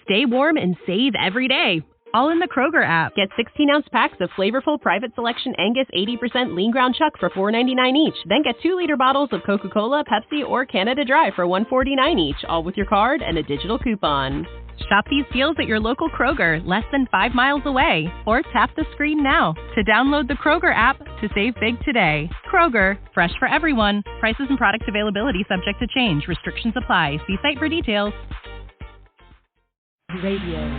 Stay warm and save every day, all in the Kroger app. Get 16-ounce packs of flavorful Private Selection Angus 80% lean ground chuck for $4.99 each. Then get 2-liter bottles of Coca-Cola, Pepsi, or Canada Dry for $1.49 each, all with your card and a digital coupon. Shop these deals at your local Kroger, less than 5 miles away. Or tap the screen now to download the Kroger app to save big today. Kroger, fresh for everyone. Prices and product availability subject to change. Restrictions apply. See site for details. Radio.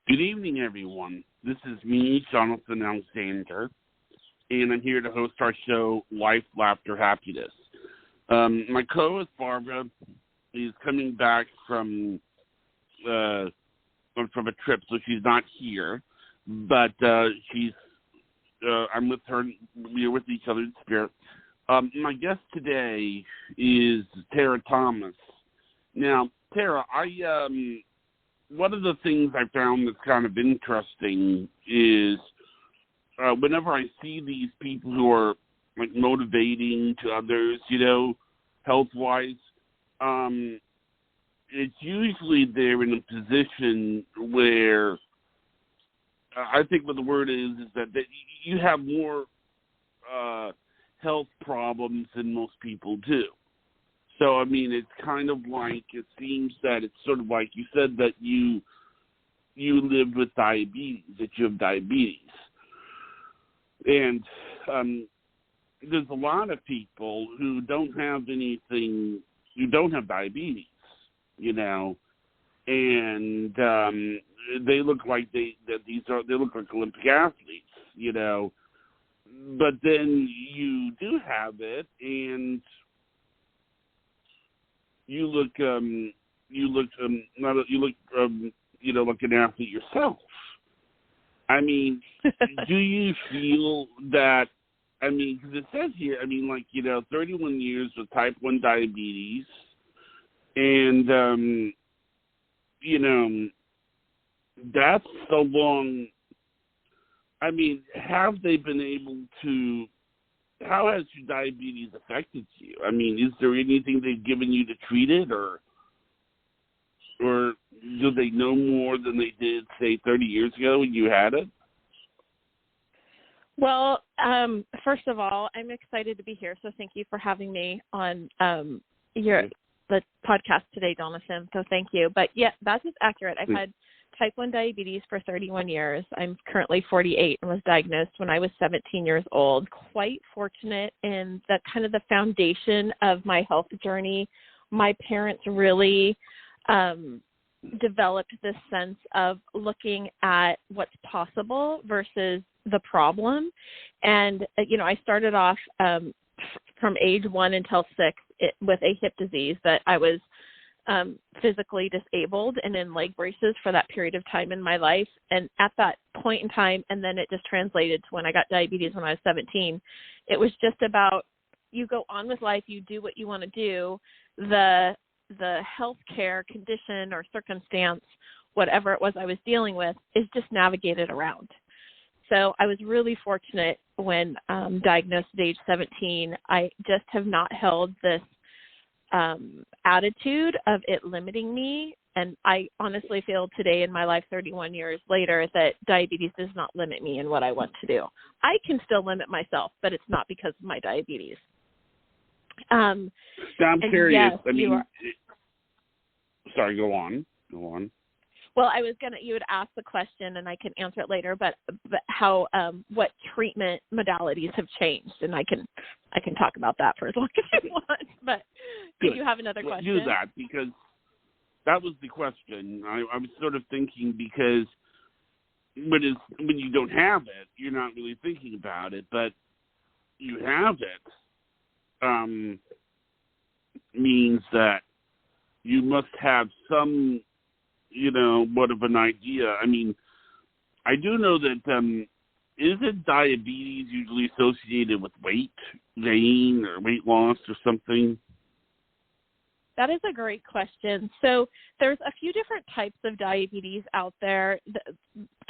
Good evening, everyone. This is me, Jonathan Alexander, and I'm here to host our show, Life, Laughter, Happiness. My co-host, Barbara, is coming back from a trip, so she's not here, but I'm with her. We're with each other in spirit. My guest today is Terra Thomas. Now, Terra, one of the things I found that's kind of interesting is whenever I see these people who are like motivating to others, health-wise, it's usually they're in a position where I think what the word is that you have more health problems than most people do. So, I mean, it's kind of like, it seems that it's sort of like you said that you lived with diabetes, that you have diabetes. And there's a lot of people who don't have anything, who don't have diabetes, and they look like they look like Olympic athletes, but then you do have it, and you look like an athlete yourself. I mean, do you feel that? I mean, because it says here, 31 years with type 1 diabetes, and that's so long. I mean, have they been able to? How has your diabetes affected you? I mean, is there anything they've given you to treat it, or do they know more than they did, say, 30 years ago when you had it? Well, first of all, I'm excited to be here, so thank you for having me on the podcast today, Jonathan. So thank you. But yeah, that is accurate. I've had type 1 diabetes for 31 years. I'm currently 48 and was diagnosed when I was 17 years old. Quite fortunate in the kind of the foundation of my health journey. My parents really developed this sense of looking at what's possible versus the problem. And, I started off from age 1 until 6 with a hip disease that I was physically disabled and in leg braces for that period of time in my life. And at that point in time, and then it just translated to when I got diabetes when I was 17, it was just about you go on with life, you do what you want to do. The healthcare condition or circumstance, whatever it was I was dealing with, is just navigated around. So I was really fortunate when diagnosed at age 17. I just have not held this attitude of it limiting me. And I honestly feel today in my life, 31 years later, that diabetes does not limit me in what I want to do. I can still limit myself, but it's not because of my diabetes. So I'm curious. Yes, sorry, go on. Well, you would ask the question and I can answer it later, but how, what treatment modalities have changed, and I can talk about that for as long as you want, but do you have another question? Do that, because that was the question. I was sort of thinking, because when you don't have it, you're not really thinking about it, but you have it, means that you must have some, what of an idea. I mean, I do know that, isn't diabetes usually associated with weight gain or weight loss or something? That is a great question. So there's a few different types of diabetes out there.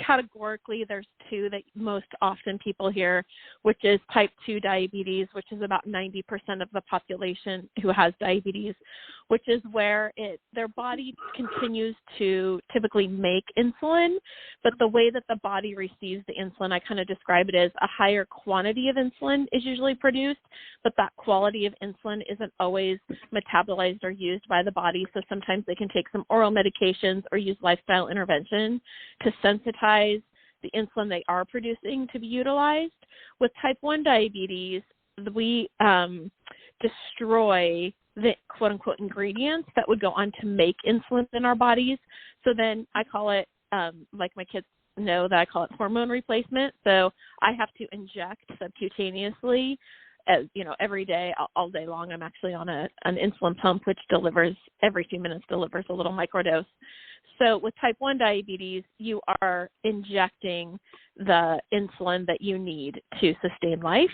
categorically, there's two that most often people hear, which is type 2 diabetes, which is about 90% of the population who has diabetes, which is where their body continues to typically make insulin, but the way that the body receives the insulin, I kind of describe it as a higher quantity of insulin is usually produced, but that quality of insulin isn't always metabolized or used by the body, so sometimes they can take some oral medications or use lifestyle intervention to sensitize the insulin they are producing to be utilized. With type 1 diabetes, we destroy the quote-unquote ingredients that would go on to make insulin in our bodies. So then I call it, like my kids know that I call it hormone replacement. So I have to inject subcutaneously, every day, all day long. I'm actually on an insulin pump, which delivers every few minutes, delivers a little microdose. So with type 1 diabetes, you are injecting the insulin that you need to sustain life.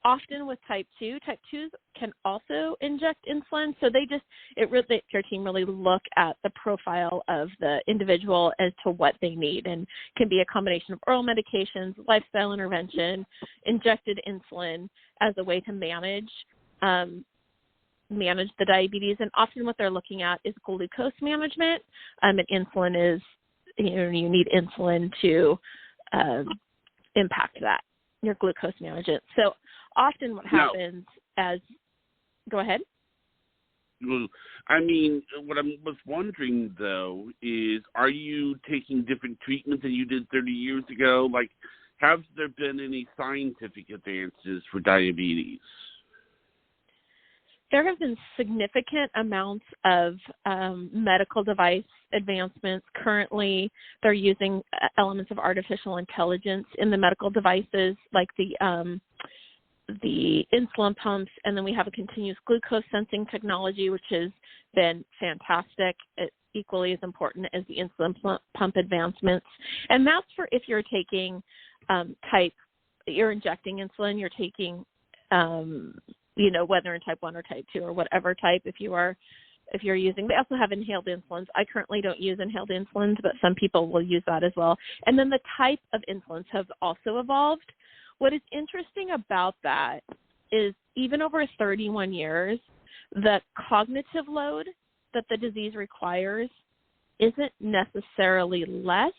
Often with type 2s can also inject insulin. So your team really look at the profile of the individual as to what they need, and can be a combination of oral medications, lifestyle intervention, injected insulin as a way to manage the diabetes. And often what they're looking at is glucose management. And insulin is, you need insulin to impact that, your glucose management. So often what happens go ahead. Well, I mean, what I was wondering, though, is are you taking different treatment than you did 30 years ago? Like, have there been any scientific advances for diabetes? There have been significant amounts of medical device advancements. Currently, they're using elements of artificial intelligence in the medical devices, like the insulin pumps, and then we have a continuous glucose sensing technology, which has been fantastic. It's equally as important as the insulin pump advancements. And that's for if you're taking you're injecting insulin, you're taking, whether in type 1 or type 2 or whatever type, if you're using. They also have inhaled insulins. I currently don't use inhaled insulins, but some people will use that as well. And then the type of insulins have also evolved. What is interesting about that is even over 31 years, the cognitive load that the disease requires isn't necessarily less,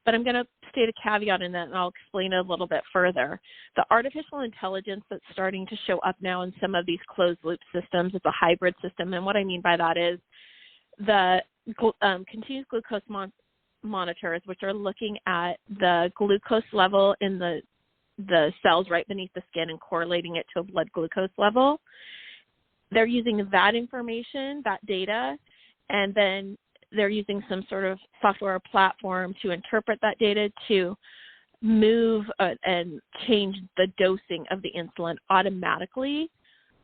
but I'm going to state a caveat in that, and I'll explain it a little bit further. The artificial intelligence that's starting to show up now in some of these closed-loop systems, it's a hybrid system, and what I mean by that is the continuous glucose monitors, which are looking at the glucose level in the cells right beneath the skin and correlating it to a blood glucose level. They're using that information, that data, and then they're using some sort of software platform to interpret that data to move and change the dosing of the insulin automatically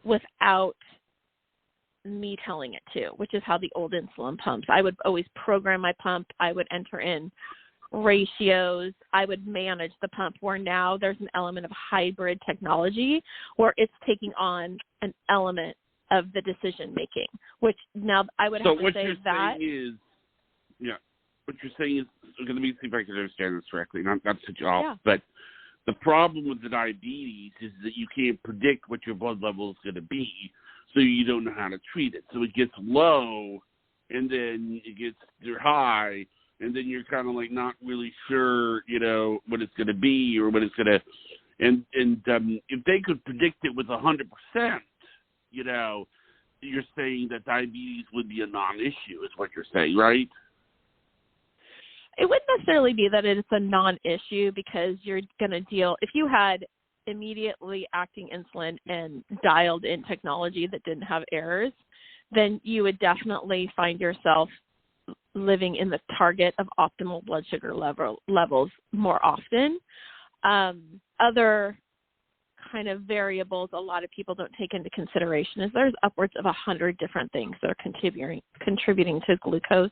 without me telling it to, which is how the old insulin pumps. I would always program my pump. I would enter in ratios. I would manage the pump, where now there's an element of hybrid technology where it's taking on an element of the decision making, which now I would have to say that. What you're saying is, let me see if I can understand this correctly, not to cut you off, but the problem with the diabetes is that you can't predict what your blood level is going to be, so you don't know how to treat it. So it gets low, and then it gets high, and then you're kind of like not really sure, what it's going to be or what it's going to, and if they could predict it with 100%, you're saying that diabetes would be a non-issue, is what you're saying, right? It wouldn't necessarily be that it's a non-issue, because you're going to deal, if you had immediately acting insulin and dialed in technology that didn't have errors, then you would definitely find yourself living in the target of optimal blood sugar levels more often. Other kind of variables a lot of people don't take into consideration is there's upwards of 100 different things that are contributing to glucose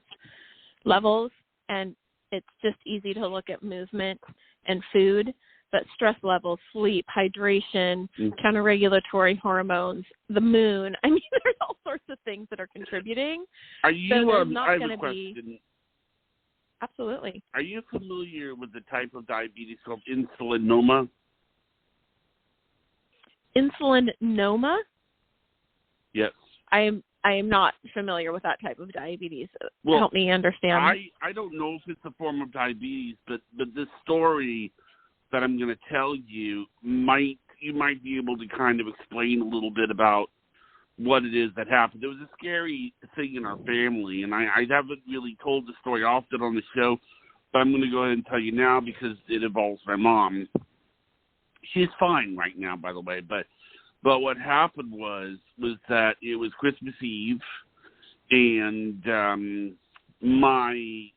levels, and it's just easy to look at movement and food, but stress levels, sleep, hydration, counter-regulatory hormones, the moon. I mean, there's all sorts of things that are contributing. Are you? So there's not I have going a to question. absolutely. Are you familiar with the type of diabetes called insulinoma? Insulinoma? Yes. I am not familiar with that type of diabetes. Well, help me understand. I don't know if it's a form of diabetes, but this story that I'm going to tell you you might be able to kind of explain a little bit about what it is that happened. There was a scary thing in our family, and I haven't really told the story often on the show, but I'm going to go ahead and tell you now because it involves my mom. She's fine right now, by the way, but what happened was that it was Christmas Eve, and my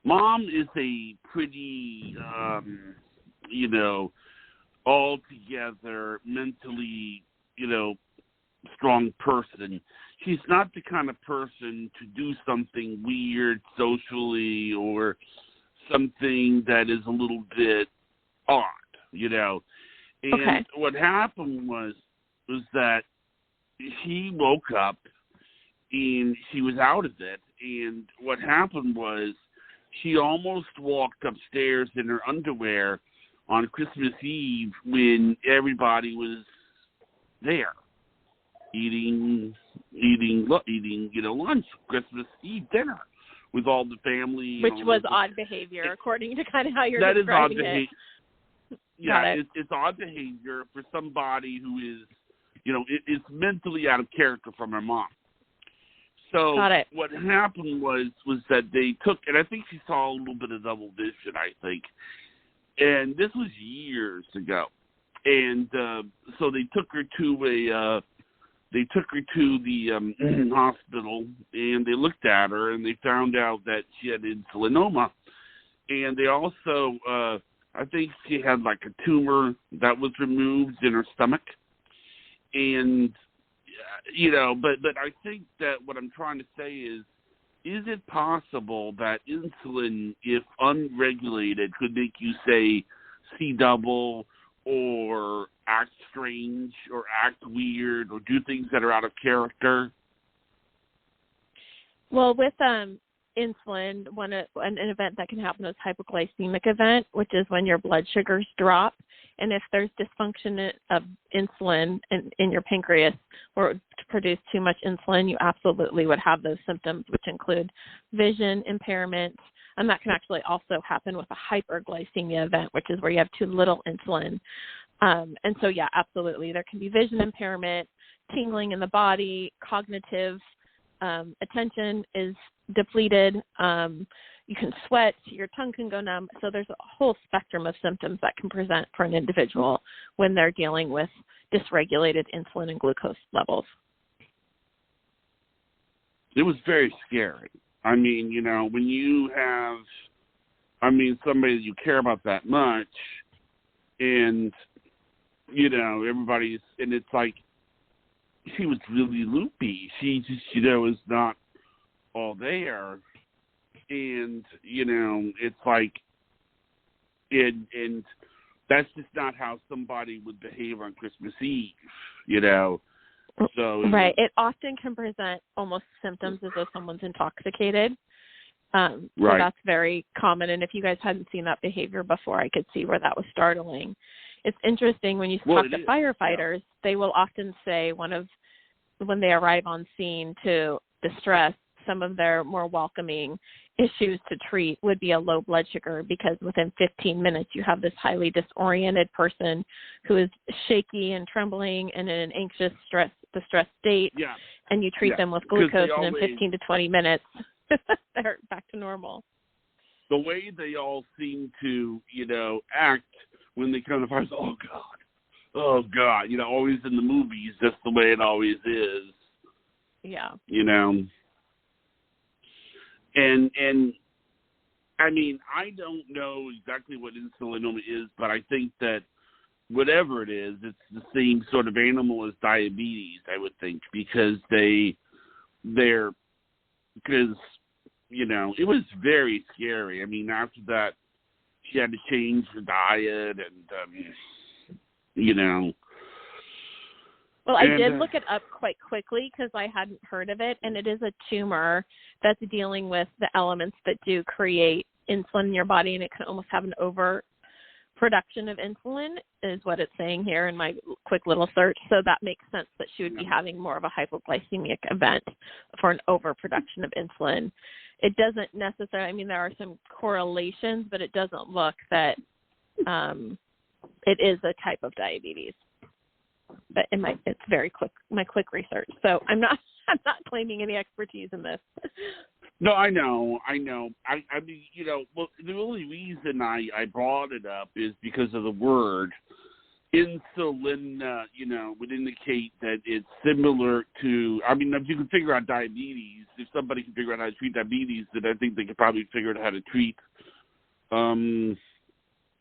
mom is a pretty, altogether mentally, strong person. She's not the kind of person to do something weird socially or something that is a little bit odd, And okay. what happened was that she woke up and she was out of it. And what happened was she almost walked upstairs in her underwear on Christmas Eve when everybody was there eating, lunch, Christmas Eve dinner with all the family. Which was odd behavior, according to kind of how you're describing it. That is odd behavior. Yeah, it's odd behavior for somebody who is, it's mentally out of character from her mom. So what happened was that they took, and I think she saw a little bit of double vision, I think. And this was years ago. And so they took her to the hospital, and they looked at her, and they found out that she had insulinoma. And they also, I think she had like a tumor that was removed in her stomach. And, but I think that what I'm trying to say is it possible that insulin, if unregulated, could make you, say, see double or act strange or act weird or do things that are out of character? Well, with insulin, an event that can happen is hypoglycemic event, which is when your blood sugars drop. And if there's dysfunction of insulin in your pancreas or to produce too much insulin, you absolutely would have those symptoms, which include vision impairment. And that can actually also happen with a hyperglycemia event, which is where you have too little insulin. And so, yeah, absolutely. There can be vision impairment, tingling in the body, cognitive attention is depleted. You can sweat, your tongue can go numb. So there's a whole spectrum of symptoms that can present for an individual when they're dealing with dysregulated insulin and glucose levels. It was very scary. I mean, when you have, somebody that you care about that much, and, everybody's, and it's like, she was really loopy. She just, is not all there. And, it's like, and that's just not how somebody would behave on Christmas Eve, So right. It often can present almost symptoms as though someone's intoxicated. So that's very common. And if you guys hadn't seen that behavior before, I could see where that was startling. It's interesting when you talk to firefighters, they will often say when they arrive on scene to distress, some of their more welcoming issues to treat would be a low blood sugar, because within 15 minutes you have this highly disoriented person who is shaky and trembling and in an anxious, distressed state, and you treat them with glucose, and in 15 to 20 minutes they're back to normal. The way they all seem to, act when they kind of find, oh God, always in the movies, that's the way it always is. Yeah. And I don't know exactly what insulinoma is, but I think that whatever it is, it's the same sort of animal as diabetes, I would think, because it was very scary. After that, she had to change her diet, and, Well, I did look it up quite quickly because I hadn't heard of it, and it is a tumor that's dealing with the elements that do create insulin in your body, and it can almost have an overproduction of insulin, is what it's saying here in my quick little search. So that makes sense that she would be having more of a hypoglycemic event for an overproduction of insulin. It doesn't necessarily, I mean, there are some correlations, but it doesn't look that it is a type of diabetes. But it's very quick, my quick research. So I'm not claiming any expertise in this. No, I know. I mean, well, the only reason I brought it up is because of the word insulin. Would indicate that it's similar to. I mean, if you can figure out diabetes, if somebody can figure out how to treat diabetes, then I think they could probably figure out how to treat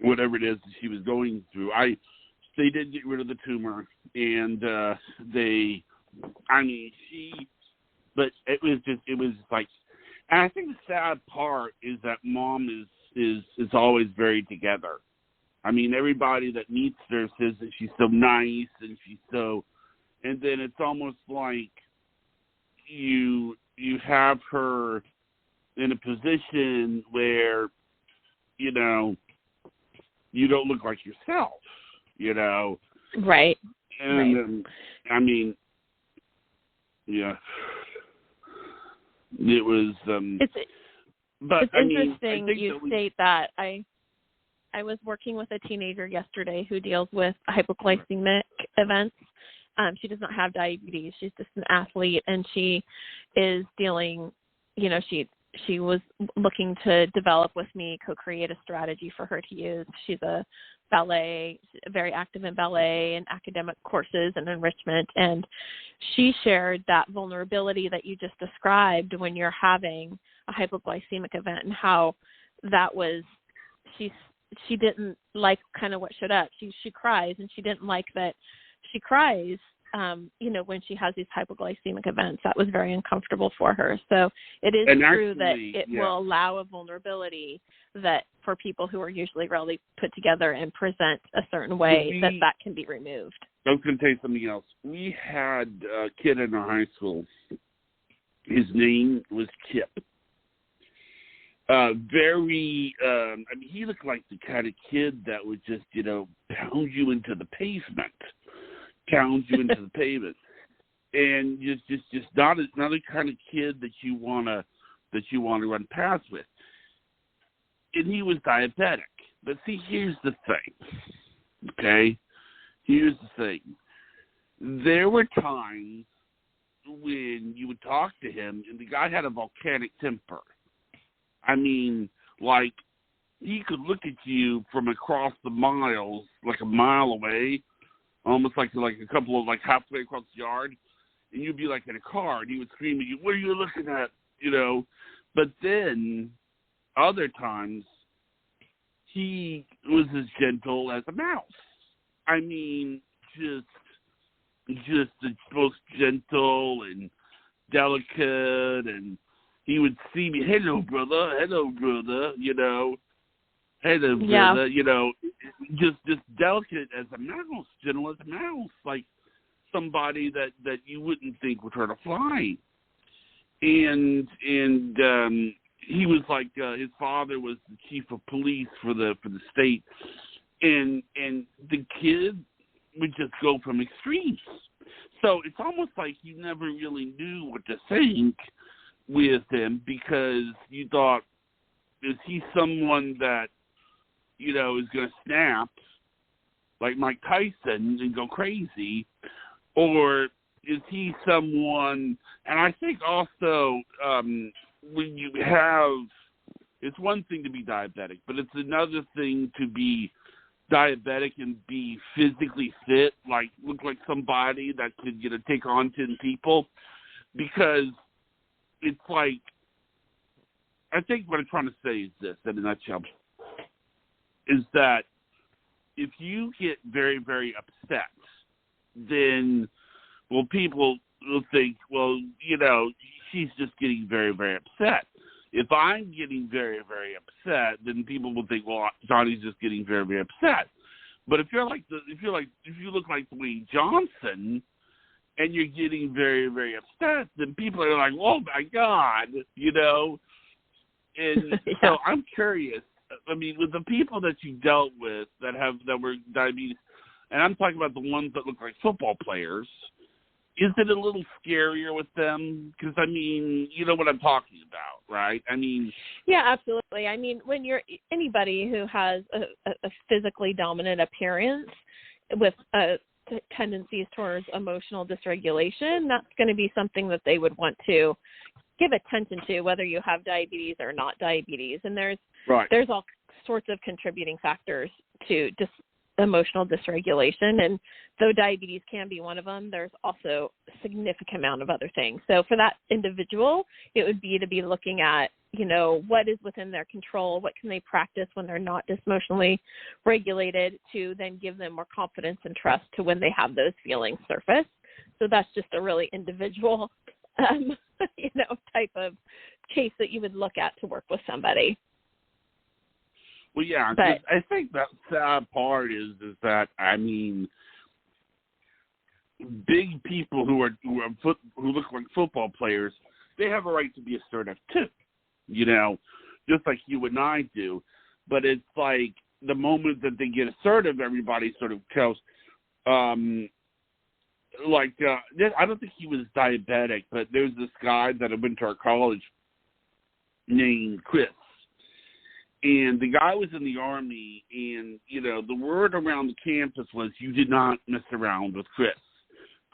whatever it is that she was going through. They did get rid of the tumor, and but it was like, and I think the sad part is that Mom is always very together. I mean, everybody that meets her says that she's so nice and and then it's almost like you have her in a position where, you don't look like yourself. Right. And I mean, yeah, it was. It's interesting you state that. I was working with a teenager yesterday who deals with hypoglycemic events. She does not have diabetes. She's just an athlete, and she is dealing. She was looking to develop with me, co-create a strategy for her to use. She's very active in ballet and academic courses and enrichment. And she shared that vulnerability that you just described when you're having a hypoglycemic event, and how that was, she didn't like kind of what showed up. She cries, and she didn't like that she cries, when she has these hypoglycemic events. That was very uncomfortable for her. So it is true that it will allow a vulnerability that for people who are usually really put together and present a certain way, that can be removed. I was going to tell you something else. We had a kid in our high school. His name was Chip. He looked like the kind of kid that would just, pound you into the pavement. And just not the kind of kid that you want to run past with. And he was diabetic. But see, here's the thing. Okay? Here's the thing. There were times when you would talk to him, and the guy had a volcanic temper. I mean, like, he could look at you from across the miles, like a mile away, almost like a couple of, like, halfway across the yard, and you'd be, like, in a car, and he would scream at you, "What are you looking at?" But then, other times, he was as gentle as a mouse. I mean, just the most gentle and delicate, and he would see me, hello, brother, hello, brother, just delicate as a mouse, gentle as a mouse, like somebody that you wouldn't think would hurt a fly. And he was like, his father was the chief of police for the state, and the kid would just go from extremes. So it's almost like you never really knew what to think with him, because you thought, is he someone that, is going to snap like Mike Tyson and go crazy, or is he someone, and I think also when you have, it's one thing to be diabetic, but it's another thing to be diabetic and be physically fit, like look like somebody that could, take on 10 people, because it's like, I think what I'm trying to say is this, in a nutshell, is that if you get very, very upset, then, people will think, she's just getting very, very upset. If I'm getting very, very upset, then people will think, Johnny's just getting very, very upset. But if you look like Dwayne Johnson, and you're getting very, very upset, then people are like, oh, my God, you know. And yeah. so I'm curious. I mean, with the people that you dealt with that were diabetes, and I'm talking about the ones that look like football players, is it a little scarier with them? Because, I mean, you know what I'm talking about, right? I mean... Yeah, absolutely. I mean, when you're anybody who has a physically dominant appearance with tendencies towards emotional dysregulation, that's going to be something that they would want to give attention to, whether you have diabetes or not diabetes. And there's all sorts of contributing factors to just emotional dysregulation, and though diabetes can be one of them, there's also a significant amount of other things. So for that individual, it would be to be looking at, you know, what is within their control, what can they practice when they're not emotionally regulated, to then give them more confidence and trust to when they have those feelings surface. So that's just a really individual you know, type of case that you would look at to work with somebody. Well, yeah, but I think that sad part is that, I mean, big people who look like football players, they have a right to be assertive too, you know, just like you and I do. But it's like the moment that they get assertive, everybody sort of goes, I don't think he was diabetic, but there's this guy that I went to our college named Chris. And the guy was in the Army, and, you know, the word around the campus was, you did not mess around with Chris.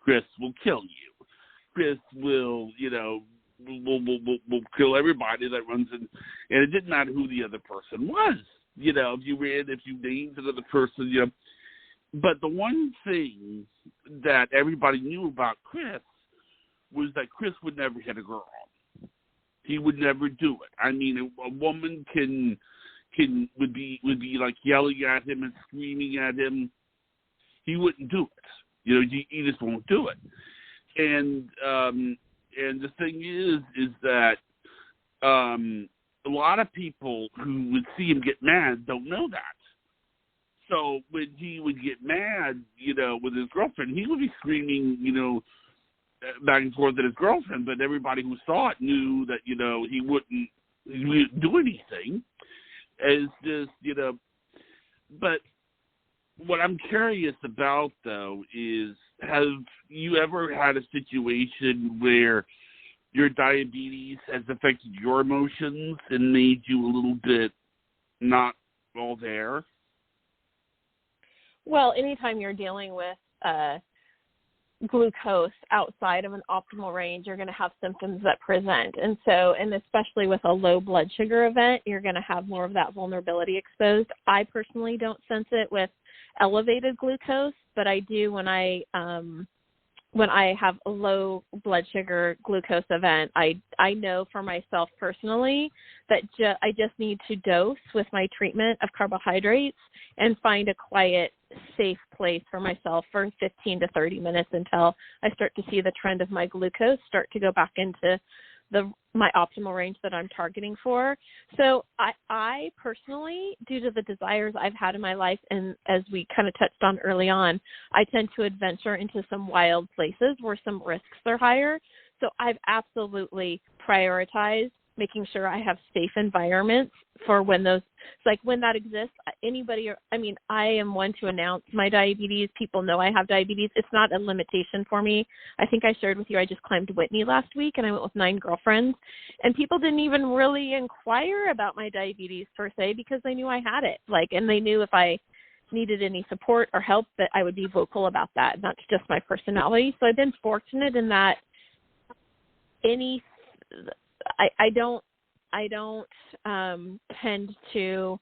Chris will kill you. Chris will, you know, will kill everybody that runs in. And it didn't matter who the other person was. You know, if you named another person, you know. But the one thing that everybody knew about Chris was that Chris would never hit a girl. He would never do it. I mean, a woman would be like yelling at him and screaming at him. He wouldn't do it. You know, he just won't do it. And the thing is that a lot of people who would see him get mad don't know that. So when he would get mad, you know, with his girlfriend, he would be screaming, you know, back and forth at his girlfriend, but everybody who saw it knew that, you know, he wouldn't do anything. It's just, you know, but what I'm curious about, though, is have you ever had a situation where your diabetes has affected your emotions and made you a little bit not all there? Well, anytime you're dealing with glucose outside of an optimal range, you're going to have symptoms that present. And so, and especially with a low blood sugar event, you're going to have more of that vulnerability exposed. I personally don't sense it with elevated glucose, but I do when I have a low blood sugar glucose event. I know for myself personally that I just need to dose with my treatment of carbohydrates and find a quiet, safe place for myself for 15 to 30 minutes until I start to see the trend of my glucose start to go back into my optimal range that I'm targeting for. So I personally, due to the desires I've had in my life, and as we kind of touched on early on, I tend to adventure into some wild places where some risks are higher. So I've absolutely prioritized making sure I have safe environments for when those, like when that exists, I am one to announce my diabetes. People know I have diabetes. It's not a limitation for me. I think I shared with you, I just climbed Whitney last week and I went with 9 girlfriends, and people didn't even really inquire about my diabetes per se because they knew I had it. And they knew if I needed any support or help that I would be vocal about that. And that's just my personality. So I've been fortunate in that I don't tend to,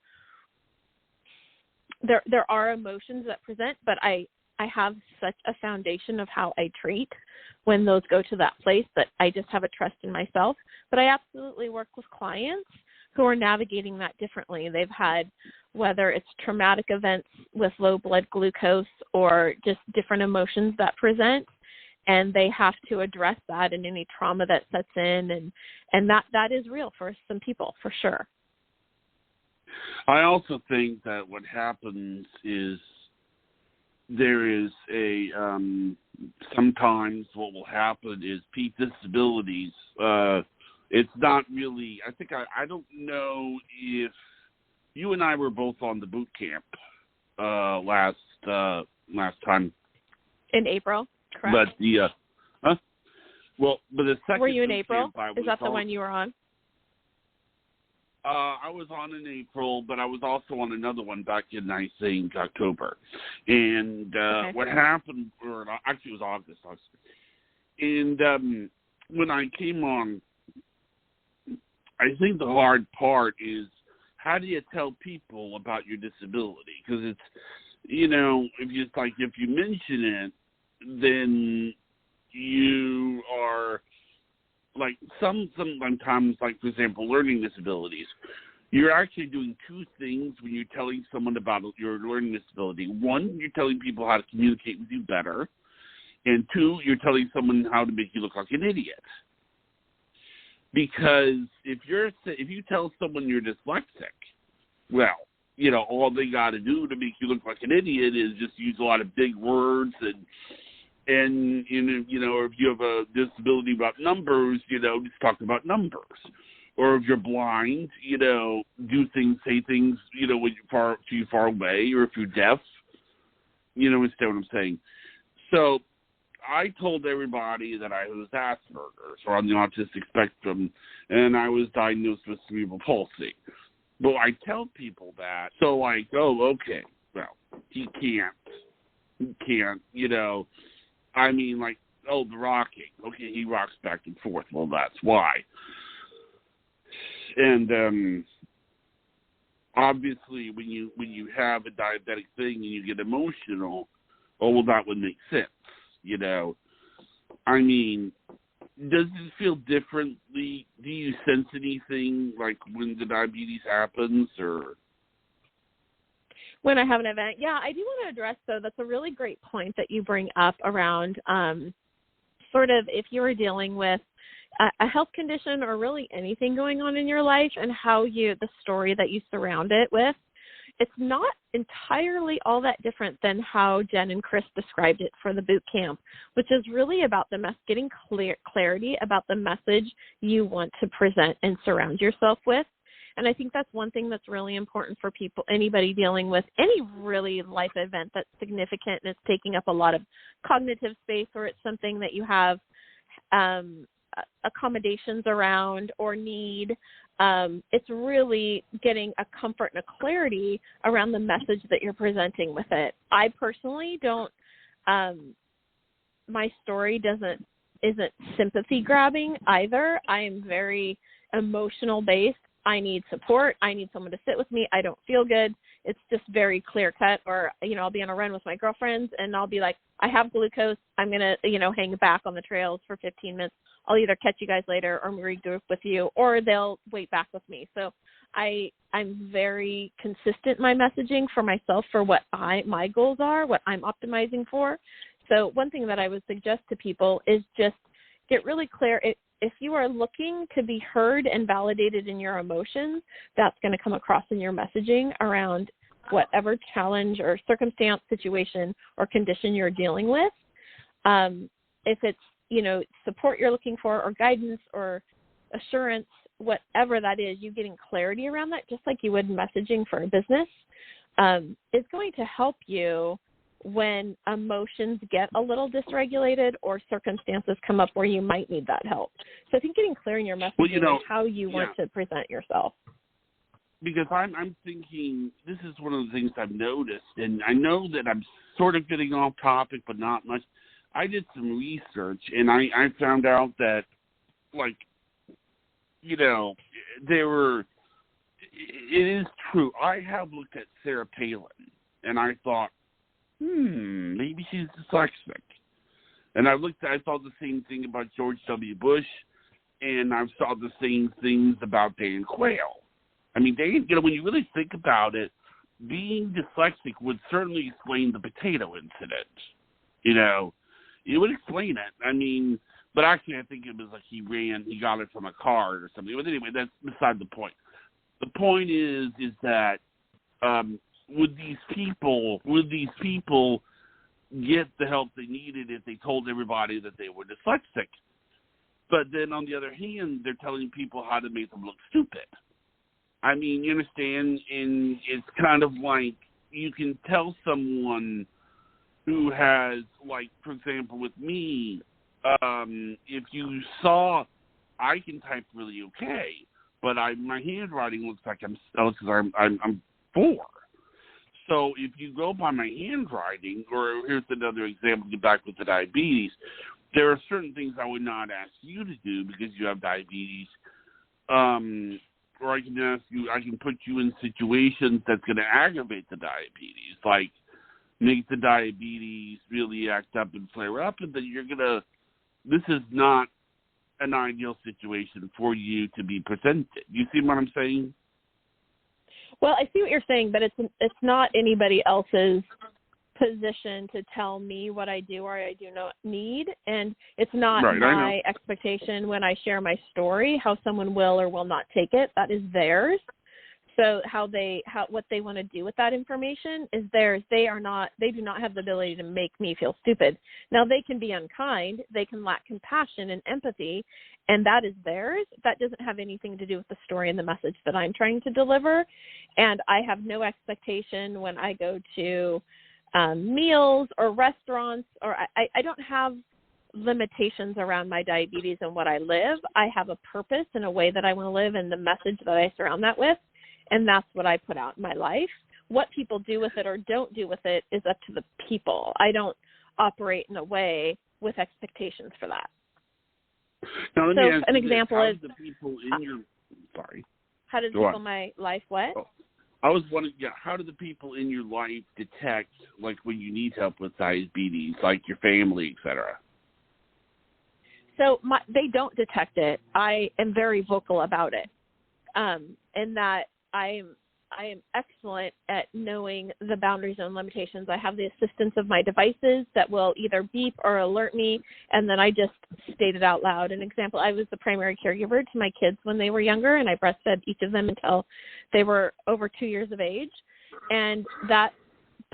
there are emotions that present, but I have such a foundation of how I treat when those go to that place that I just have a trust in myself. But I absolutely work with clients who are navigating that differently. They've had, whether it's traumatic events with low blood glucose or just different emotions that present, and they have to address that and any trauma that sets in, and that is real for some people, for sure. I also think that what happens is there is a sometimes what will happen is peak disabilities. It's not really. I don't know if you and I were both on the boot camp last time in April, correct? But the but the second. Were you in April? Is that the on, one you were on? I was on in April, but I was also on another one back in, I think, October. And what happened, or actually it was August. And when I came on, I think the hard part is how do you tell people about your disability? Because it's, if you mention it, then you are, like sometimes, like, for example, learning disabilities, you're actually doing two things when you're telling someone about your learning disability. One, you're telling people how to communicate with you better. And two, you're telling someone how to make you look like an idiot. Because if you tell someone you're dyslexic, well, all they got to do to make you look like an idiot is just use a lot of big words and or if you have a disability about numbers, just talk about numbers. Or if you're blind, say things, when you're too far away, or if you're deaf, understand what I'm saying. So I told everybody that I was Asperger's, or on the autistic spectrum, and I was diagnosed with cerebral palsy. But I tell people that, so like, oh, okay, well, he can't, I mean, like, oh, the rocking. Okay, he rocks back and forth. Well, that's why. And obviously, when you have a diabetic thing and you get emotional, oh, well, that would make sense. I mean, does it feel differently? Do you sense anything like when the diabetes happens, or? When I have an event, yeah, I do want to address, though, that's a really great point that you bring up around sort of if you are dealing with a health condition or really anything going on in your life and how the story that you surround it with. It's not entirely all that different than how Jen and Chris described it for the boot camp, which is really about getting clarity about the message you want to present and surround yourself with. And I think that's one thing that's really important for anybody dealing with any really life event that's significant and it's taking up a lot of cognitive space, or it's something that you have accommodations around or need. It's really getting a comfort and a clarity around the message that you're presenting with it. I personally don't, my story isn't sympathy grabbing either. I am very emotional based. I need support. I need someone to sit with me. I don't feel good. It's just very clear cut. Or, I'll be on a run with my girlfriends and I'll be like, I have glucose. I'm going to, hang back on the trails for 15 minutes. I'll either catch you guys later or regroup with you, or they'll wait back with me. So I'm very consistent in my messaging for myself for what my goals are, what I'm optimizing for. So one thing that I would suggest to people is just get really clear. If you are looking to be heard and validated in your emotions, that's going to come across in your messaging around whatever challenge or circumstance, situation, or condition you're dealing with. If it's, support you're looking for, or guidance or assurance, whatever that is, you getting clarity around that, just like you would in messaging for a business, is going to help you when emotions get a little dysregulated or circumstances come up where you might need that help. So I think getting clear in your messaging and how you want to present yourself. Because I'm thinking, this is one of the things I've noticed, and I know that I'm sort of getting off topic, but not much. I did some research, and I found out that, like, it is true. I have looked at Sarah Palin, and I thought, maybe she's dyslexic. And I thought the same thing about George W. Bush, and I saw the same things about Dan Quayle. I mean, when you really think about it, being dyslexic would certainly explain the potato incident. It would explain it. I mean, but actually I think it was like he got it from a card or something. But anyway, that's beside the point. The point is that would these people get the help they needed if they told everybody that they were dyslexic. But then on the other hand, they're telling people how to make them look stupid. I mean, you understand? And it's kind of like you can tell someone who has, like, for example, with me, if you saw, I can type really okay, but my handwriting looks like I'm 4. So if you go by my handwriting, or here's another example, get back with the diabetes, there are certain things I would not ask you to do because you have diabetes. Or I can ask you, I can put you in situations that's going to aggravate the diabetes, like make the diabetes really act up and flare up, and then this is not an ideal situation for you to be presented. You see what I'm saying? Well, I see what you're saying, but it's not anybody else's position to tell me what I do or I do not need, and it's not my expectation when I share my story how someone will or will not take it. That is theirs. So what they want to do with that information is theirs. They do not have the ability to make me feel stupid. Now, they can be unkind, they can lack compassion and empathy, and that is theirs. That doesn't have anything to do with the story and the message that I'm trying to deliver. And I have no expectation when I go to meals or restaurants, or I don't have limitations around my diabetes and what I live. I have a purpose and a way that I want to live and the message that I surround that with, and that's what I put out in my life. What people do with it or don't do with it is up to the people. I don't operate in a way with expectations for that. Now, let me ask an you example this. is How do the people in your sorry. How does people in my life what? Oh. I was wondering, how do the people in your life detect, like, when you need help with diabetes, like your family, et cetera? So they don't detect it. I am very vocal about it, in that I am excellent at knowing the boundaries and limitations. I have the assistance of my devices that will either beep or alert me, and then I just state it out loud. An example, I was the primary caregiver to my kids when they were younger, and I breastfed each of them until they were over 2 years of age. And that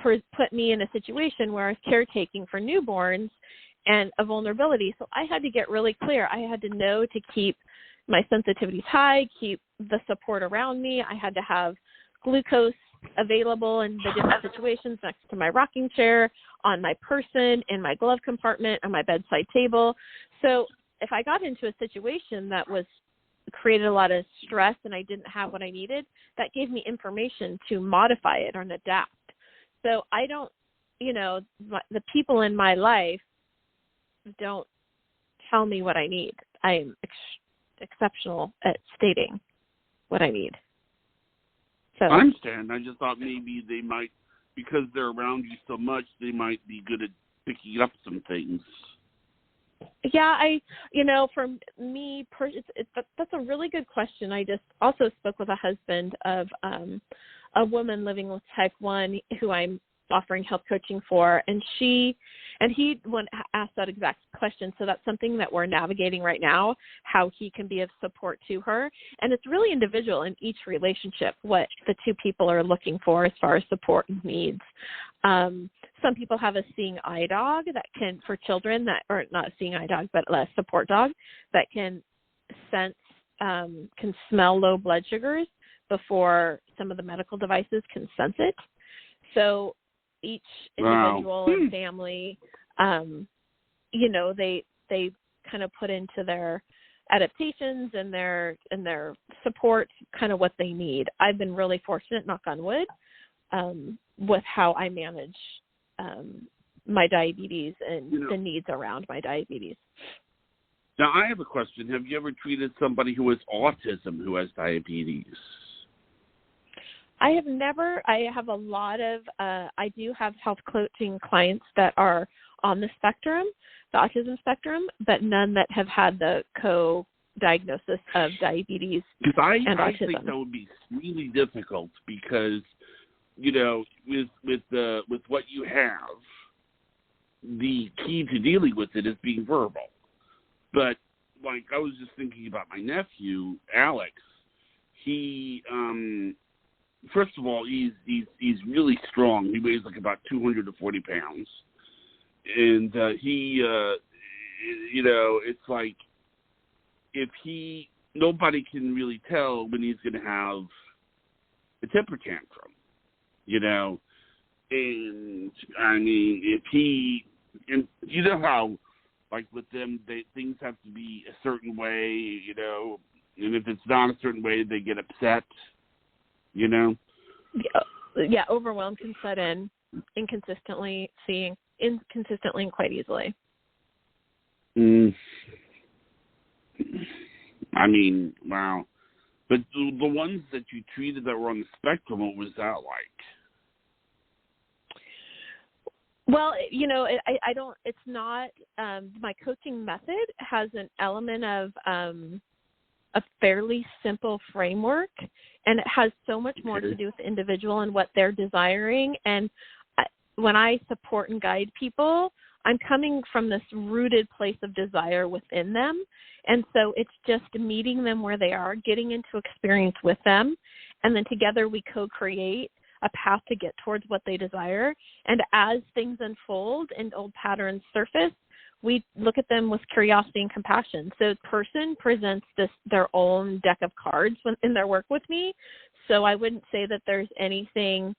put me in a situation where I was caretaking for newborns and a vulnerability. So I had to get really clear. I had to know to keep my sensitivities high, keep the support around me. I had to have glucose available in the different situations next to my rocking chair, on my person, in my glove compartment, on my bedside table. So if I got into a situation that created a lot of stress and I didn't have what I needed, that gave me information to modify it or adapt. So I don't, the people in my life don't tell me what I need. I'm exceptional at stating what I need. So I understand. I just thought maybe they might, because they're around you so much, they might be good at picking up some things. Yeah, for me, that's a really good question. I just also spoke with a husband of a woman living with type 1 who I'm offering health coaching for, and he asked that exact question. So that's something that we're navigating right now, how he can be of support to her. And it's really individual in each relationship, what the two people are looking for as far as support and needs. Some people have a seeing eye dog for children or not a seeing eye dog, but a support dog that can sense, can smell low blood sugars before some of the medical devices can sense it. So each individual and family, they kind of put into their adaptations and their support kind of what they need. I've been really fortunate, knock on wood, with how I manage my diabetes and the needs around my diabetes. Now, I have a question. Have you ever treated somebody who has autism who has diabetes? I have never. I have a lot of, I do have health coaching clients that are on the spectrum, the autism spectrum, but none that have had the co-diagnosis of diabetes and autism. I think that would be really difficult because, with what you have, the key to dealing with it is being verbal. But, like, I was just thinking about my nephew, Alex. He, first of all, he's really strong. He weighs like about 240 pounds. and he, it's like nobody can really tell when he's going to have a temper tantrum, and I mean, and you know how, like with them, things have to be a certain way, and if it's not a certain way, they get upset, Yeah, overwhelm can set in inconsistently and quite easily. I mean, wow. But the ones that you treated that were on the spectrum, what was that like? Well, I don't, it's not, my coaching method has an element of a fairly simple framework, and it has so much more to do with the individual and what they're desiring. And when I support and guide people, I'm coming from this rooted place of desire within them. And so it's just meeting them where they are, getting into experience with them, and then together we co-create a path to get towards what they desire. And as things unfold and old patterns surface, we look at them with curiosity and compassion. So the person presents their own deck of cards in their work with me. So I wouldn't say that there's anything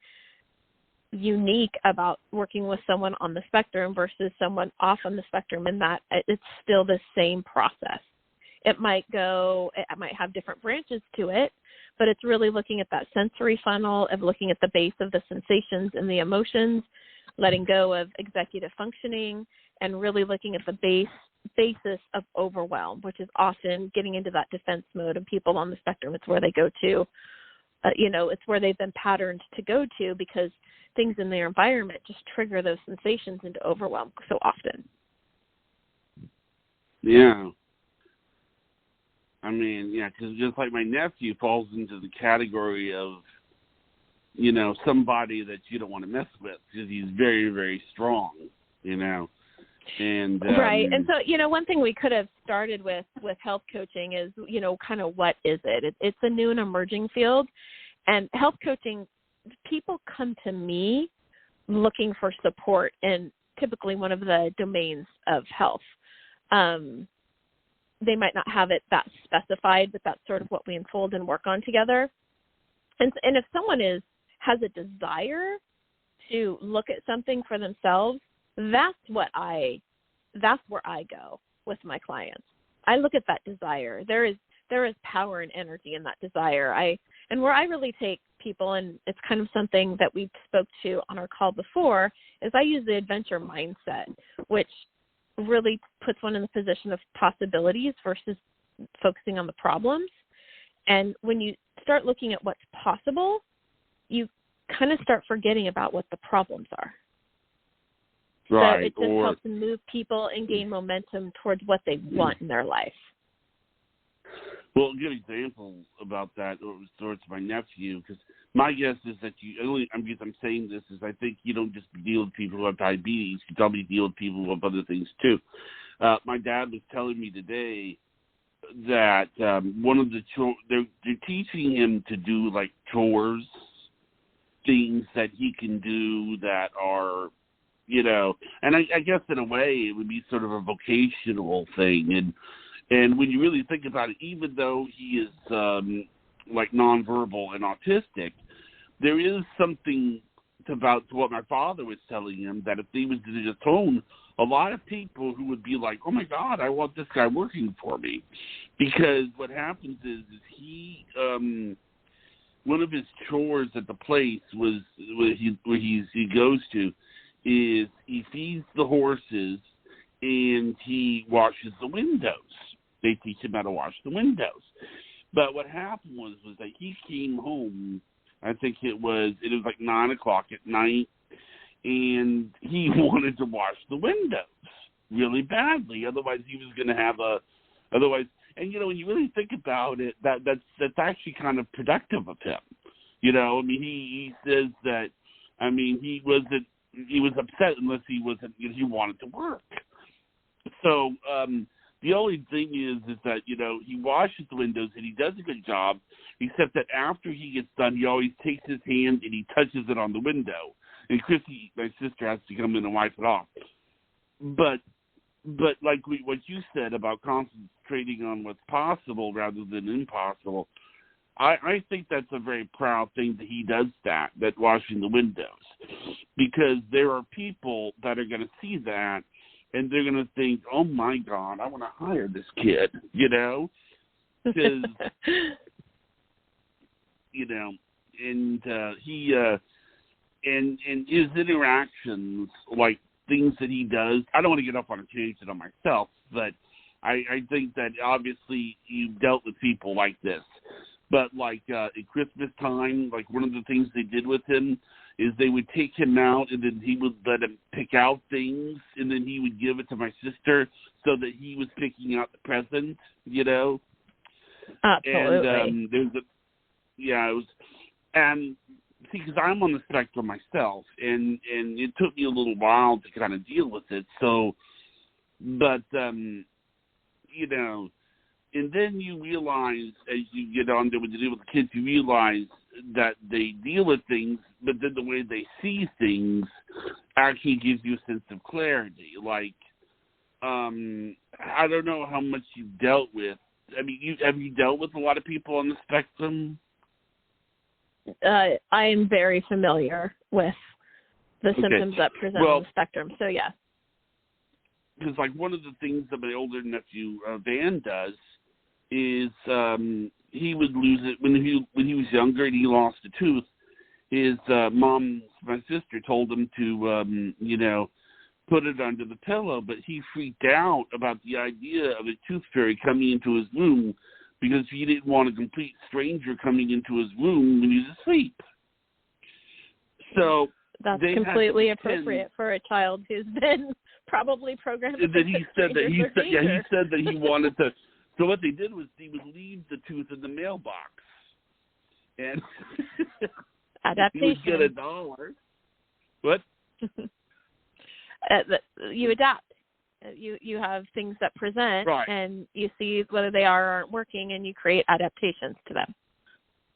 unique about working with someone on the spectrum versus someone off on the spectrum, in that it's still the same process. It might have different branches to it, but it's really looking at that sensory funnel of looking at the base of the sensations and the emotions, letting go of executive functioning, and really looking at the basis of overwhelm, which is often getting into that defense mode. And people on the spectrum, it's where they go to, it's where they've been patterned to go to, because things in their environment just trigger those sensations into overwhelm so often. Yeah. I mean, because just like my nephew falls into the category of, somebody that you don't want to mess with because he's very, very strong, And right. And so, one thing we could have started with health coaching is, kind of what is it? It's a new and emerging field. And health coaching, people come to me looking for support in typically one of the domains of health. They might not have it that specified, but that's sort of what we unfold and work on together. And if someone has a desire to look at something for themselves, that's where I go with my clients. I look at that desire. There is power and energy in that desire. And where I really take people, and it's kind of something that we spoke to on our call before, is I use the adventure mindset, which really puts one in the position of possibilities versus focusing on the problems. And when you start looking at what's possible, you kind of start forgetting about what the problems are. Right. So it just helps move people and gain momentum towards what they want in their life. Well, a good example about that towards my nephew, because my guess is that I'm saying this is I think you don't just deal with people who have diabetes, you probably deal with people who have other things too. My dad was telling me today that one of the they're teaching him to do like chores, things that he can do that are, and I guess in a way it would be sort of a vocational thing. And when you really think about it, even though he is like nonverbal and autistic, there is something about what my father was telling him, that if he was to just own, a lot of people who would be like, oh my God, I want this guy working for me. Because what happens is he, one of his chores at the place was where he goes to is he feeds the horses and he washes the windows. They teach him how to wash the windows. But what happened was that he came home, I think it was like 9 o'clock at night, and he wanted to wash the windows really badly. Otherwise, he was going to have and when you really think about it, that's actually kind of productive of him. He says that, he was upset unless he wanted to work. So, the only thing is that, he washes the windows and he does a good job, except that after he gets done, he always takes his hand and he touches it on the window. And Chrissy, my sister, has to come in and wipe it off. but like what you said about concentrating on what's possible rather than impossible, I think that's a very proud thing that he does that washing the windows, because there are people that are going to see that and they're going to think, oh my God, I want to hire this kid, because, and he, and his interactions, like things that he does, I don't want to get up on a tangent on myself, but I think that obviously you've dealt with people like this. But like at Christmas time, like one of the things they did with him is they would take him out and then he would let him pick out things and then he would give it to my sister so that he was picking out the present, Absolutely. And it was, and see, because I'm on the spectrum myself, and it took me a little while to kind of deal with it. So, but and then you realize as you get on there with the deal with the kids, you realize that they deal with things, but then the way they see things actually gives you a sense of clarity. Like, I don't know how much you've dealt with. I mean, have you dealt with a lot of people on the spectrum? I am very familiar with the symptoms that present on the spectrum. So, yeah. Because, like, one of the things that my older nephew, Van, does is he would lose it when he was younger and he lost a tooth. His mom, my sister, told him to, put it under the pillow, but he freaked out about the idea of a tooth fairy coming into his room because he didn't want a complete stranger coming into his room when he was asleep. So that's completely appropriate for a child who's been probably programmed. And then he said that he wanted to. So what they did was he would leave the tooth in the mailbox, and adaptation. He would get $1. What? You adapt. You have things that present, right, and you see whether they are or aren't working, and you create adaptations to them.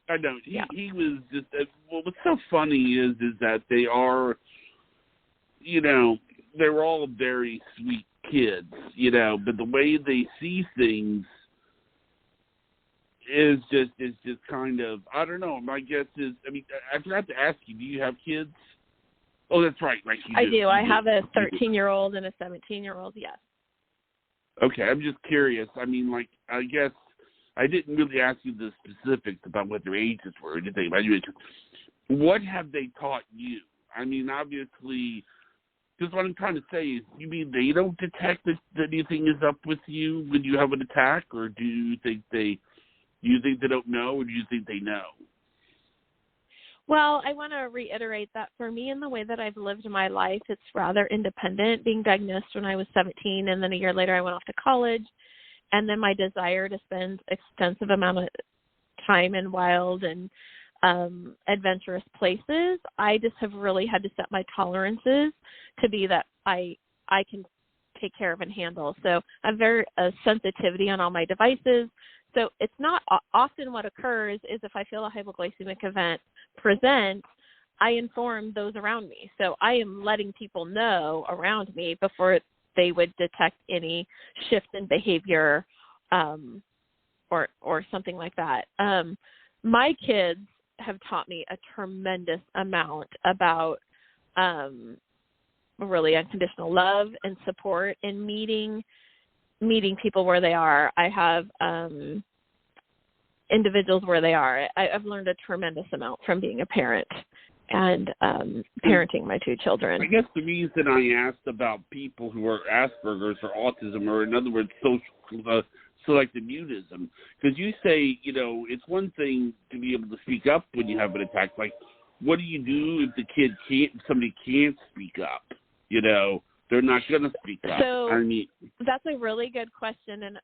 I know. He was just. What's so funny is that they are, they're all very sweet kids, but the way they see things is just kind of, I don't know. My guess is, I forgot to ask you, do you have kids? Oh, that's right. Right. I do. I have a 13-year-old and a 17-year-old. Yes. Okay. I'm just curious. I guess I didn't really ask you the specifics about what their ages were or anything. What have they taught you? Obviously, because what I'm trying to say is, you mean they don't detect that anything is up with you when you have an attack, or do you think they don't know, or do you think they know? Well, I want to reiterate that for me, in the way that I've lived my life, it's rather independent. Being diagnosed when I was 17, and then a year later I went off to college, and then my desire to spend extensive amount of time in wild and adventurous places, I just have really had to set my tolerances to be that I can take care of and handle. So I'm very sensitivity on all my devices. So it's not often what occurs is if I feel a hypoglycemic event present, I inform those around me. So I am letting people know around me before they would detect any shift in behavior or something like that. My kids have taught me a tremendous amount about really unconditional love and support and meeting people where they are. I have individuals where they are. I've learned a tremendous amount from being a parent and parenting my two children. I guess the reason I asked about people who are Asperger's or autism, or in other words, selective mutism, because you say, it's one thing to be able to speak up when you have an attack. Like, what do you do if somebody can't speak up? They're not going to speak up. So that's a really good question. And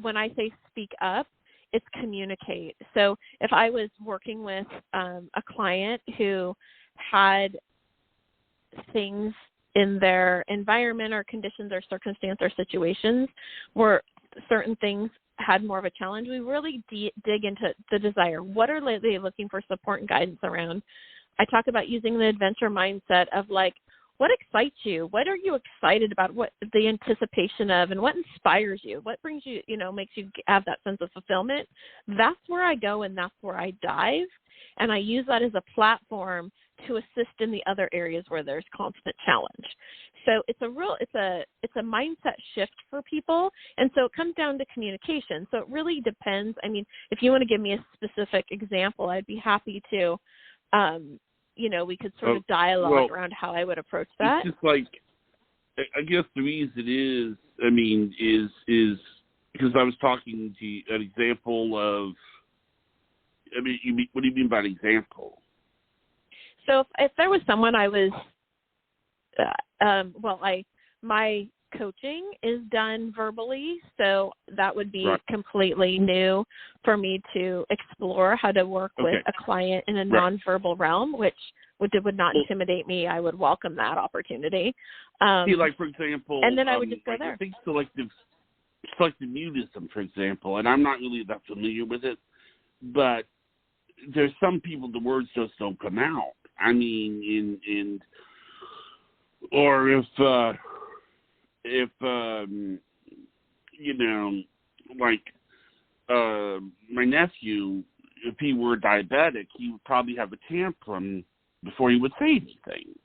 when I say speak up, it's communicate. So if I was working with a client who had things in their environment or conditions or circumstance or situations where certain things had more of a challenge, we really dig into the desire. What are they looking for support and guidance around? I talk about using the adventure mindset of like, what excites you? What are you excited about? What the anticipation of, and what inspires you? What brings you, makes you have that sense of fulfillment? That's where I go, and that's where I dive. And I use that as a platform to assist in the other areas where there's constant challenge. So it's a mindset shift for people. And so it comes down to communication. So it really depends. I mean, if you want to give me a specific example, I'd be happy to, we could sort of dialogue around how I would approach that. It's just like, I guess the reason is because I was talking to you, an example of, what do you mean by an example? So if there was someone I was, my coaching is done verbally, so that would be completely new for me to explore how to work with a client in a nonverbal realm, which would not intimidate me. I would welcome that opportunity. Like, for example, and then I would just go there. I think selective mutism, for example, and I'm not really that familiar with it, but there's some people the words just don't come out. I mean, or if my nephew, if he were diabetic, he would probably have a tantrum before he would say anything.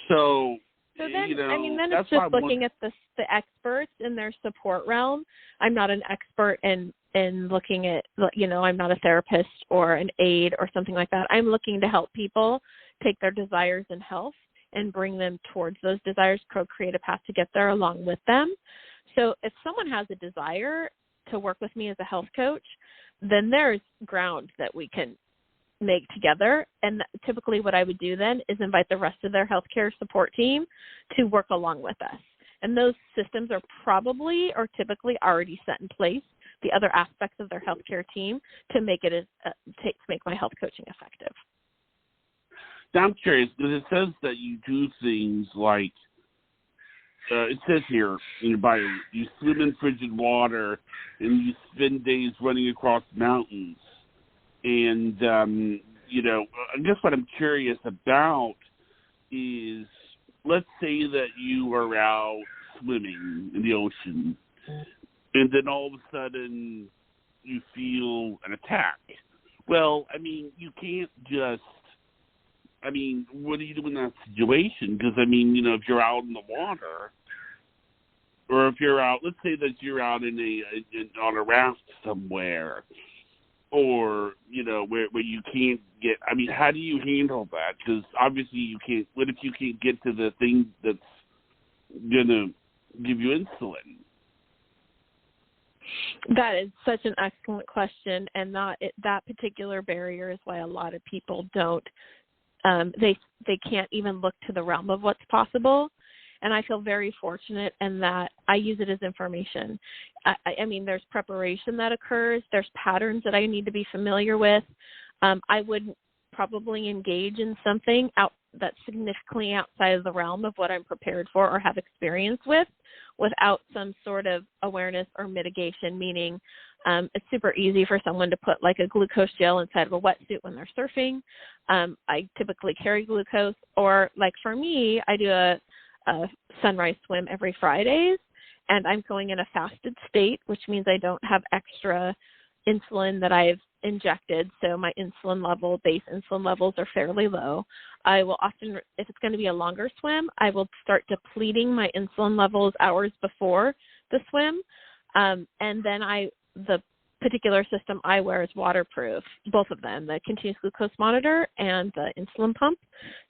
So then, then it's just looking at the experts in their support realm. I'm not an expert in looking at, I'm not a therapist or an aide or something like that. I'm looking to help people take their desires in health and bring them towards those desires, co-create a path to get there along with them. So if someone has a desire to work with me as a health coach, then there's ground that we can make together. And typically what I would do then is invite the rest of their healthcare support team to work along with us. And those systems are probably or typically already set in place, the other aspects of their healthcare team, to make it to make my health coaching effective. Now I'm curious, because it says that you do things like, it says here in your bio, you swim in frigid water and you spend days running across mountains. And, I guess what I'm curious about is, let's say that you are out swimming in the ocean, and then all of a sudden you feel an attack. Well, you can't just, what do you do in that situation? Because, if you're out in the water, or if you're out, let's say that you're out on a raft somewhere, or, where you can't get, how do you handle that? Because obviously you can't, what if you can't get to the thing that's going to give you insulin? That is such an excellent question, and that particular barrier is why a lot of people don't, they can't even look to the realm of what's possible. And I feel very fortunate in that I use it as information. There's preparation that occurs. There's patterns that I need to be familiar with. I wouldn't probably engage in something that's significantly outside of the realm of what I'm prepared for or have experience with without some sort of awareness or mitigation, meaning it's super easy for someone to put like a glucose gel inside of a wetsuit when they're surfing. I typically carry glucose, or like for me, I do a sunrise swim every Fridays, and I'm going in a fasted state, which means I don't have extra insulin that I've injected, so my base insulin levels are fairly low. I will often, if it's going to be a longer swim, I will start depleting my insulin levels hours before the swim, and then the particular system I wear is waterproof, both of them, the continuous glucose monitor and the insulin pump,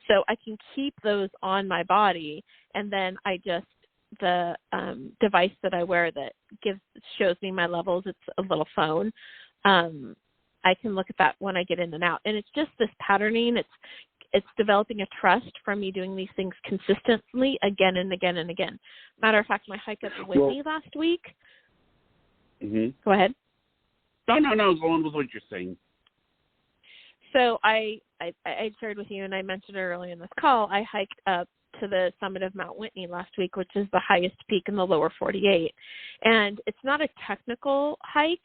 so I can keep those on my body, and then the device that I wear that shows me my levels, it's a little phone. I can look at that when I get in and out. And it's just this patterning. It's developing a trust from me doing these things consistently again and again and again. Matter of fact, my hike up with me last week. Mm-hmm. Go ahead. No. Go on with what you're saying. So I shared with you, and I mentioned earlier in this call, I hiked up to the summit of Mount Whitney last week, which is the highest peak in the lower 48. And it's not a technical hike,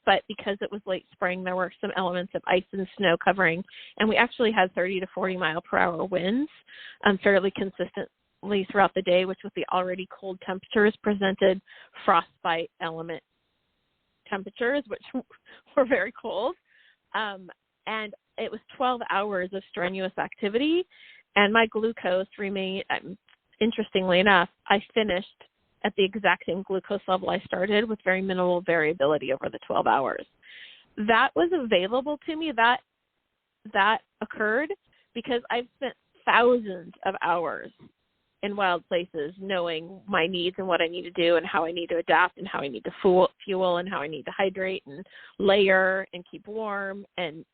but because it was late spring, there were some elements of ice and snow covering. And we actually had 30 to 40 mile per hour winds fairly consistently throughout the day, which with the already cold temperatures presented frostbite element temperatures, which were very cold. And it was 12 hours of strenuous activity, and my glucose remained, interestingly enough, I finished at the exact same glucose level I started with very minimal variability over the 12 hours. That was available to me, that occurred because I've spent thousands of hours in wild places knowing my needs and what I need to do and how I need to adapt and how I need to fuel and how I need to hydrate and layer and keep warm and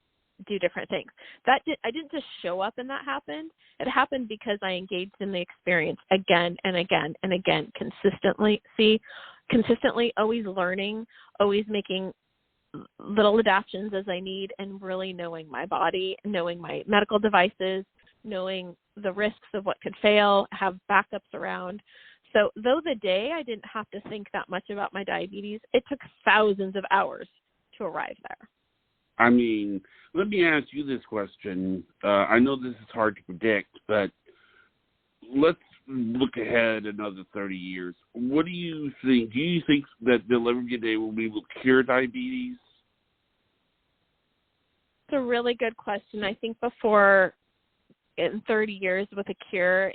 do different things. I didn't just show up and that happened. It happened because I engaged in the experience again and again and again, consistently, always learning, always making little adaptations as I need, and really knowing my body, knowing my medical devices, knowing the risks of what could fail, have backups around. So though the day I didn't have to think that much about my diabetes, it took thousands of hours to arrive there. I mean, let me ask you this question. I know this is hard to predict, but let's look ahead another 30 years. What do you think? Do you think that there'll ever be a day when we will cure diabetes? It's a really good question. I think before in 30 years with a cure,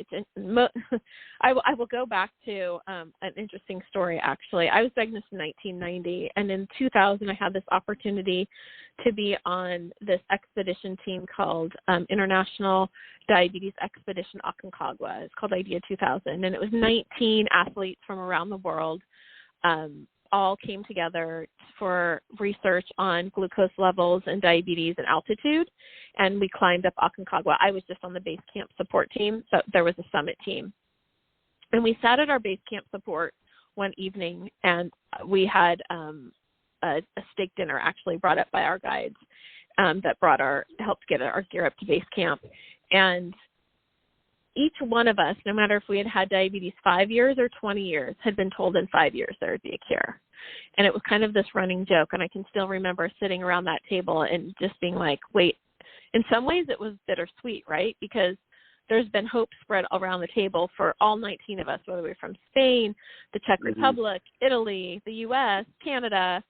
I will go back to an interesting story, actually. I was diagnosed in 1990, and in 2000, I had this opportunity to be on this expedition team called International Diabetes Expedition Aconcagua. It's called IDEA 2000, and it was 19 athletes from around the world all came together for research on glucose levels and diabetes and altitude, and we climbed up Aconcagua. I was just on the base camp support team, so there was a summit team. And we sat at our base camp support one evening, and we had a steak dinner actually brought up by our guides that helped get our gear up to base camp. And each one of us, no matter if we had had diabetes 5 years or 20 years, had been told in 5 years there would be a cure. And it was kind of this running joke. And I can still remember sitting around that table and just being like, wait, in some ways it was bittersweet, right? Because there's been hope spread around the table for all 19 of us, whether we're from Spain, the Czech Republic, Italy, the U.S., Canada,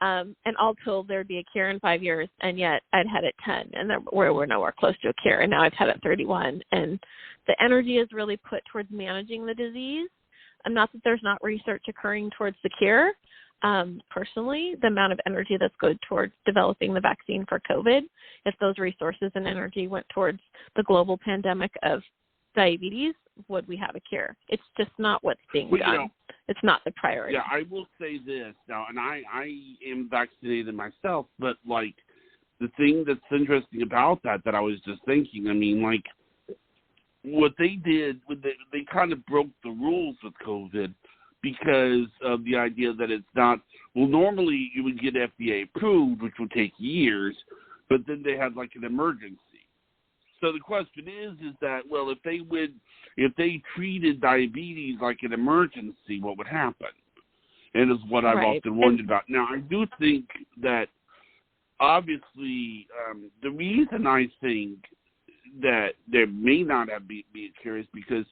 and all told there'd be a cure in 5 years, and yet I'd had it 10, and we're nowhere close to a cure, and now I've had it 31. And the energy is really put towards managing the disease, and not that there's not research occurring towards the cure. Personally, the amount of energy that's going towards developing the vaccine for COVID, if those resources and energy went towards the global pandemic of diabetes, would we have a cure? It's just not what's being done. You know, it's not the priority. Yeah, I will say this now, and I am vaccinated myself, but like the thing that's interesting about that I was just thinking, I mean, like what they did, they kind of broke the rules with COVID because of the idea that it's not, well, normally you would get FDA approved, which would take years, but then they had like an emergency. So the question is that, well, if they treated diabetes like an emergency, what would happen? And is what I've often wondered about. Now, I do think that obviously the reason I think that there may not be a cure is because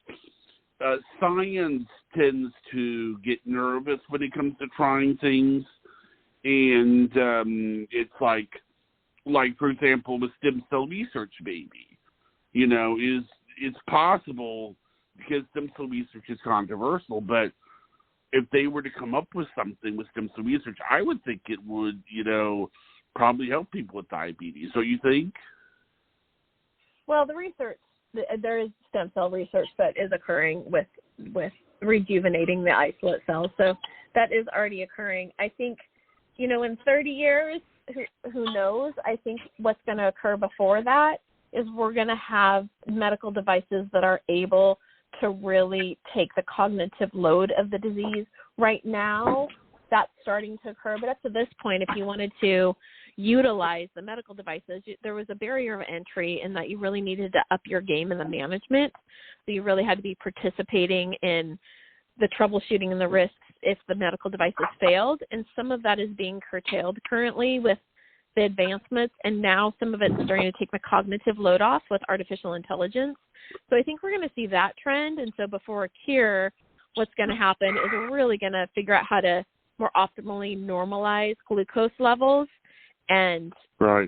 science tends to get nervous when it comes to trying things, and it's like for example, with stem cell research, maybe. You know, it's possible because stem cell research is controversial, but if they were to come up with something with stem cell research, I would think it would, probably help people with diabetes. So you think? Well, the research, there is stem cell research that is occurring with rejuvenating the isolate cells. So that is already occurring. I think, in 30 years, who knows? I think what's going to occur before that is we're going to have medical devices that are able to really take the cognitive load of the disease. Right now, that's starting to occur. But up to this point, if you wanted to, utilize the medical devices, there was a barrier of entry in that you really needed to up your game in the management. So you really had to be participating in the troubleshooting and the risks if the medical devices failed. And some of that is being curtailed currently with the advancements, and now some of it's starting to take the cognitive load off with artificial intelligence. So I think we're going to see that trend. And so before a cure, what's going to happen is we're really going to figure out how to more optimally normalize glucose levels and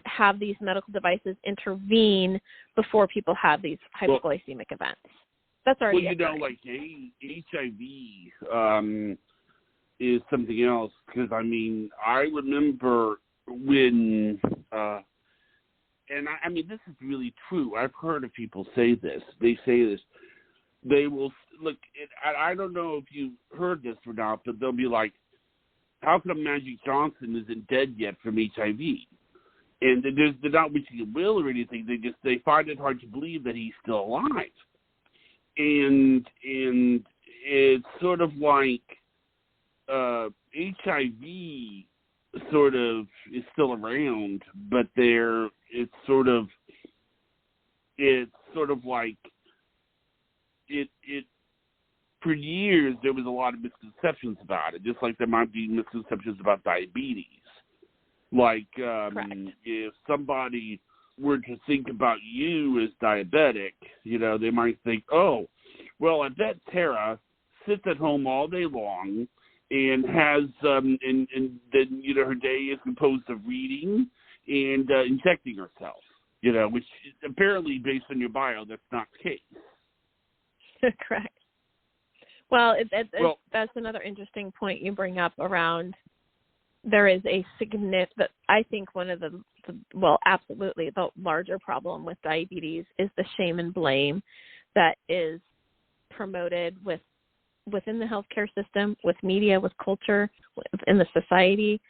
have these medical devices intervene before people have these hypoglycemic events. That's already like HIV is something else, because, I mean, I remember when, and I mean, this is really true. I've heard of people say this. They say this. They will, look, I don't know if you've heard this or not, but they'll be like, how come Magic Johnson isn't dead yet from HIV? And they're not wishing a will or anything. They find it hard to believe that he's still alive. And it's sort of like HIV sort of is still around, but it's sort of like it for years there was a lot of misconceptions about it, just like there might be misconceptions about diabetes. Like if somebody were to think about you as diabetic, they might think, oh, well, I bet Terra sits at home all day long and has, and then, her day is composed of reading and injecting herself, which apparently, based on your bio, that's not the case. Correct. Well, that's another interesting point you bring up around there is a significant, I think one of the absolutely the larger problem with diabetes is the shame and blame that is promoted within the healthcare system, with media, with culture, within the society.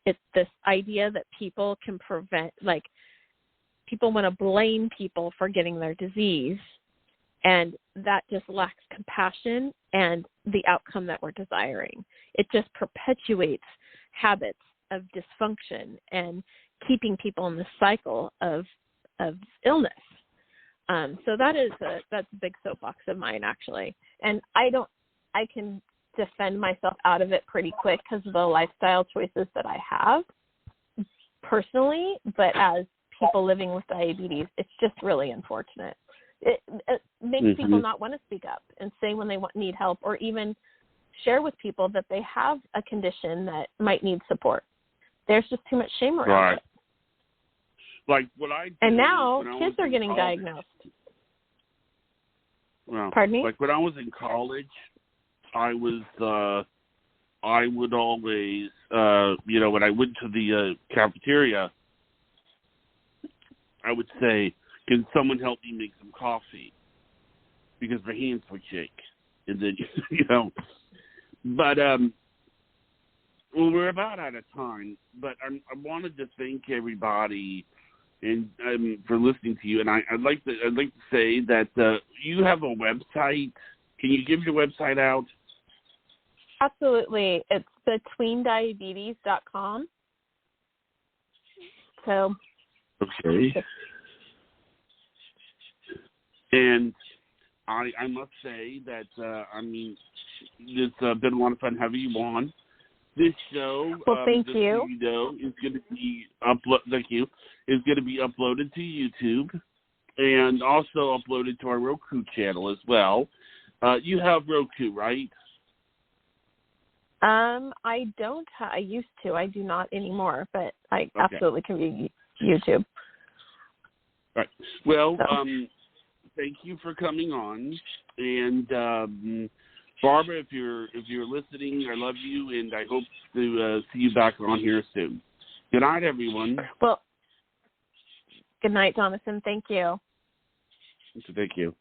It's this idea that people can prevent, like people want to blame people for getting their disease, and that just lacks compassion and the outcome that we're desiring. It just perpetuates habits of dysfunction and keeping people in the cycle of illness. So that's a big soapbox of mine, actually. And I can defend myself out of it pretty quick because of the lifestyle choices that I have personally, but as people living with diabetes, it's just really unfortunate. It makes people not want to speak up and say when they need help, or even share with people that they have a condition that might need support. There's just too much shame around it. Like what I did, and now kids are getting diagnosed. Well, pardon me? Like when I was in college, I would always, when I went to the cafeteria, I would say, can someone help me make some coffee? Because my hands would shake. And then, But, well, we're about out of time. But I wanted to thank everybody and for listening to you. And I'd like to say that you have a website. Can you give your website out? Absolutely. It's betweendiabetes.com. So. Okay. And I must say that, it's been a lot of fun having you on. This show, thank you. Is going to be Thank you. Is going to be uploaded to YouTube and also uploaded to our Roku channel as well. You have Roku, right? I don't. I used to. I do not anymore, but I absolutely can be YouTube. Right. Well, thank you for coming on, and Barbara, if you're listening, I love you, and I hope to see you back on here soon. Good night, everyone. Well, good night, Jonathan. Thank you. Thank you.